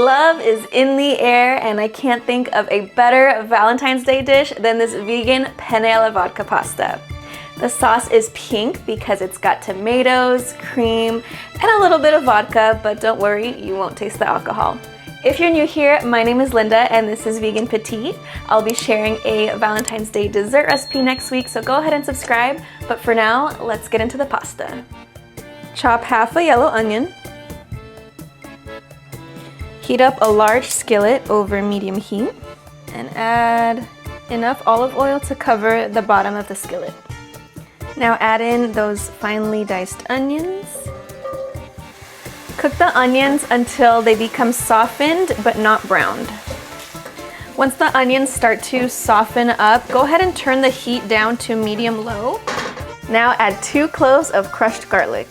Love is in the air, and I can't think of a better Valentine's Day dish than this vegan Penne Alla Vodka pasta. The sauce is pink because it's got tomatoes, cream, and a little bit of vodka, but don't worry, you won't taste the alcohol. If you're new here, my name is Linda and this is Vegan Petite. I'll be sharing a Valentine's Day dessert recipe next week, so go ahead and subscribe. But for now, let's get into the pasta. Chop half a yellow onion. Heat up a large skillet over medium heat and add enough olive oil to cover the bottom of the skillet. Now add in those finely diced onions. Cook the onions until they become softened but not browned. Once the onions start to soften up, go ahead and turn the heat down to medium-low. Now add 2 cloves of crushed garlic.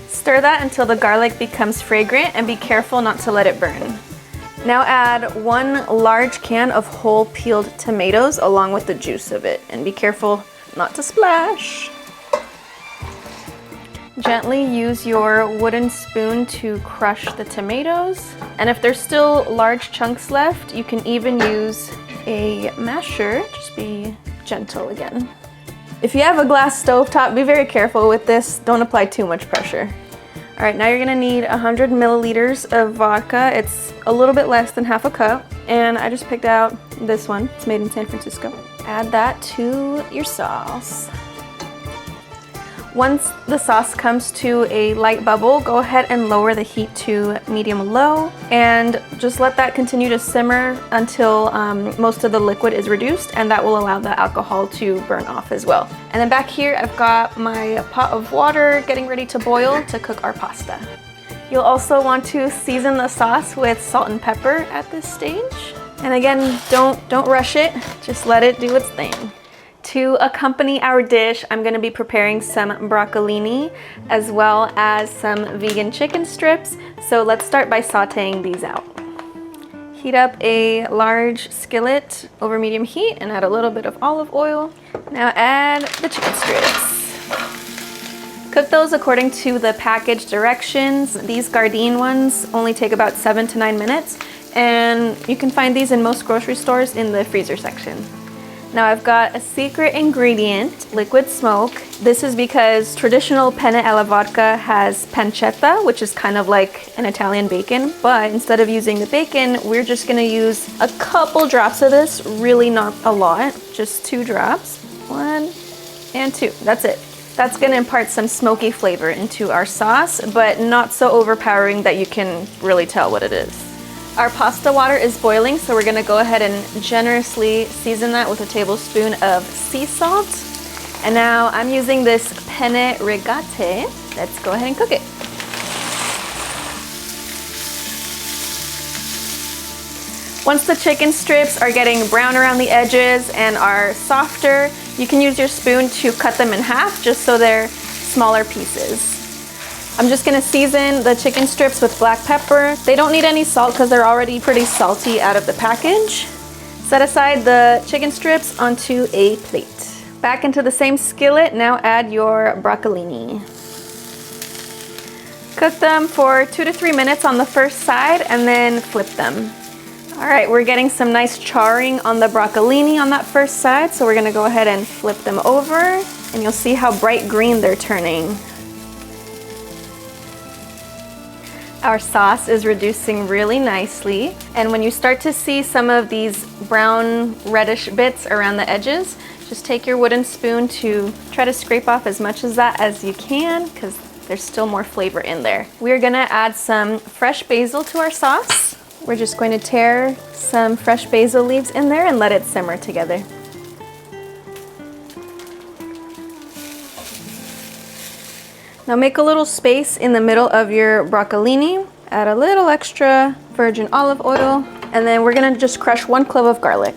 Stir that until the garlic becomes fragrant and be careful not to let it burn. Now add 1 large can of whole peeled tomatoes along with the juice of it, and be careful not to splash. Gently use your wooden spoon to crush the tomatoes, and if there's still large chunks left, you can even use a masher. Just be gentle again. If you have a glass stovetop, be very careful with this. Don't apply too much pressure. All right, now you're gonna need 100 milliliters of vodka. It's a little bit less than half a cup, and I just picked out this one. It's made in San Francisco. Add that to your sauce. Once the sauce comes to a light bubble, go ahead and lower the heat to medium-low, and just let that continue to simmer until most of the liquid is reduced, and that will allow the alcohol to burn off as well. And then back here, I've got my pot of water getting ready to boil to cook our pasta. You'll also want to season the sauce with salt and pepper at this stage. And again, don't rush it, just let it do its thing. To accompany our dish, I'm going to be preparing some broccolini as well as some vegan chicken strips. So let's start by sauteing these out. Heat up a large skillet over medium heat and add a little bit of olive oil. Now add the chicken strips. Cook those according to the package directions. These Garnish ones only take about 7 to 9 minutes, and you can find these in most grocery stores in the freezer section. Now I've got a secret ingredient, liquid smoke. This is because traditional Penne Alla Vodka has pancetta, which is kind of like an Italian bacon, but instead of using the bacon, we're just gonna use a couple drops of this, really not a lot, just 2 drops. 1 and 2, that's it. That's gonna impart some smoky flavor into our sauce, but not so overpowering that you can really tell what it is. Our pasta water is boiling, so we're gonna go ahead and generously season that with a tablespoon of sea salt. And now I'm using this penne rigate. Let's go ahead and cook it. Once the chicken strips are getting brown around the edges and are softer, you can use your spoon to cut them in half just so they're smaller pieces. I'm just gonna season the chicken strips with black pepper. They don't need any salt because they're already pretty salty out of the package. Set aside the chicken strips onto a plate. Back into the same skillet, now add your broccolini. Cook them for 2 to 3 minutes on the first side and then flip them. All right, we're getting some nice charring on the broccolini on that first side, so we're gonna go ahead and flip them over, and you'll see how bright green they're turning. Our sauce is reducing really nicely, and when you start to see some of these brown reddish bits around the edges, just take your wooden spoon to try to scrape off as much of that as you can, because there's still more flavor in there. We're gonna add some fresh basil to our sauce. We're just going to tear some fresh basil leaves in there and let it simmer together. Now make a little space in the middle of your broccolini, add a little extra virgin olive oil, and then we're gonna just crush 1 clove of garlic.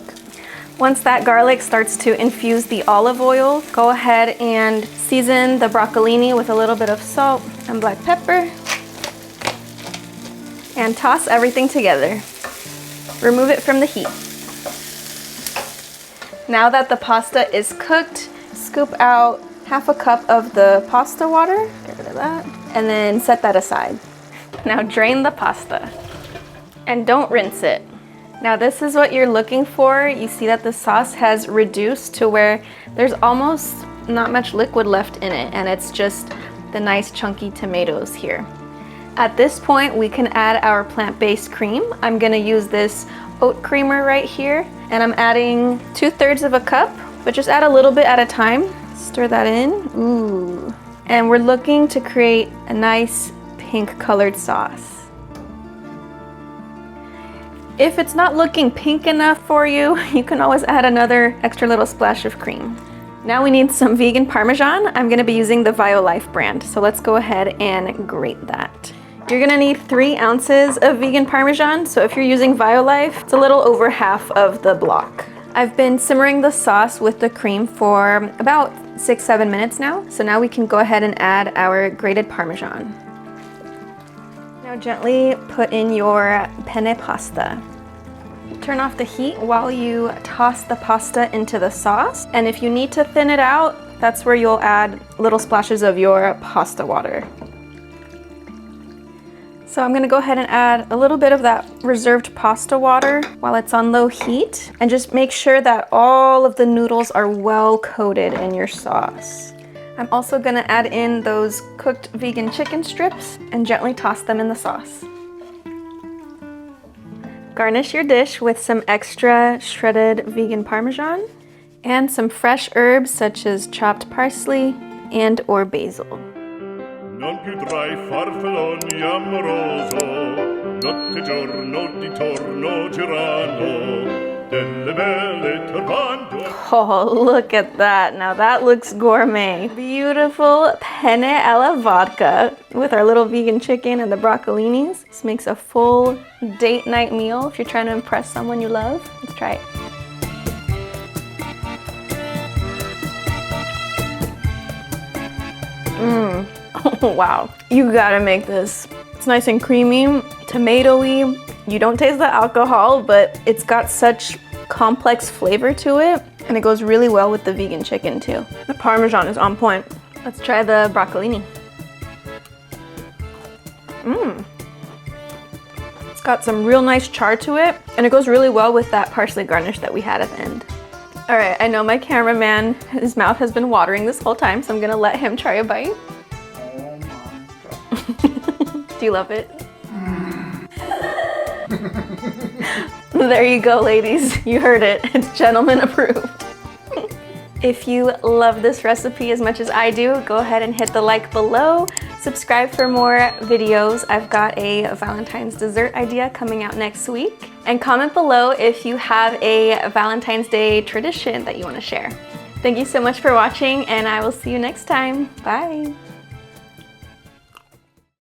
Once that garlic starts to infuse the olive oil, go ahead and season the broccolini with a little bit of salt and black pepper, and toss everything together. Remove it from the heat. Now that the pasta is cooked, scoop out half a cup of the pasta water, get rid of that, and then set that aside. Now drain the pasta. and don't rinse it. Now this is what you're looking for. You see that the sauce has reduced to where there's almost not much liquid left in it, and it's just the nice chunky tomatoes here. At this point, we can add our plant-based cream. I'm gonna use this oat creamer right here, and I'm adding 2/3 of a cup, but just add a little bit at a time. Stir that in. Ooh. And we're looking to create a nice pink colored sauce. If it's not looking pink enough for you, you can always add another extra little splash of cream. Now we need some vegan Parmesan. I'm gonna be using the Violife brand, so let's go ahead and grate that. You're gonna need 3 ounces of vegan Parmesan, so if you're using Violife, it's a little over half of the block. I've been simmering the sauce with the cream for about 6-7 minutes now, so now we can go ahead and add our grated Parmesan. Now gently put in your penne pasta. Turn off the heat while you toss the pasta into the sauce, and if you need to thin it out, that's where you'll add little splashes of your pasta water. So I'm gonna go ahead and add a little bit of that reserved pasta water while it's on low heat, and just make sure that all of the noodles are well coated in your sauce. I'm also gonna add in those cooked vegan chicken strips and gently toss them in the sauce. Garnish your dish with some extra shredded vegan Parmesan and some fresh herbs such as chopped parsley and or basil. Non più tra i farfalloni amoroso, notte giorno di torno girano, delle belle turbando. Oh, look at that. Now that looks gourmet. Beautiful penne alla vodka with our little vegan chicken and the broccolinis. This makes a full date night meal if you're trying to impress someone you love. Let's try it. Wow, you gotta make this. It's nice and creamy, tomatoey. You don't taste the alcohol, but it's got such complex flavor to it, and it goes really well with the vegan chicken too. The Parmesan is on point. Let's try the broccolini. It's got some real nice char to it, and it goes really well with that parsley garnish that we had at the end. All right, I know my cameraman, his mouth has been watering this whole time, so I'm gonna let him try a bite. Oh my God. Do you love it? There you go, ladies. You heard it. It's gentleman approved. If you love this recipe as much as I do, go ahead and hit the like below. Subscribe for more videos. I've got a Valentine's dessert idea coming out next week. And comment below if you have a Valentine's Day tradition that you want to share. Thank you so much for watching, and I will see you next time. Bye.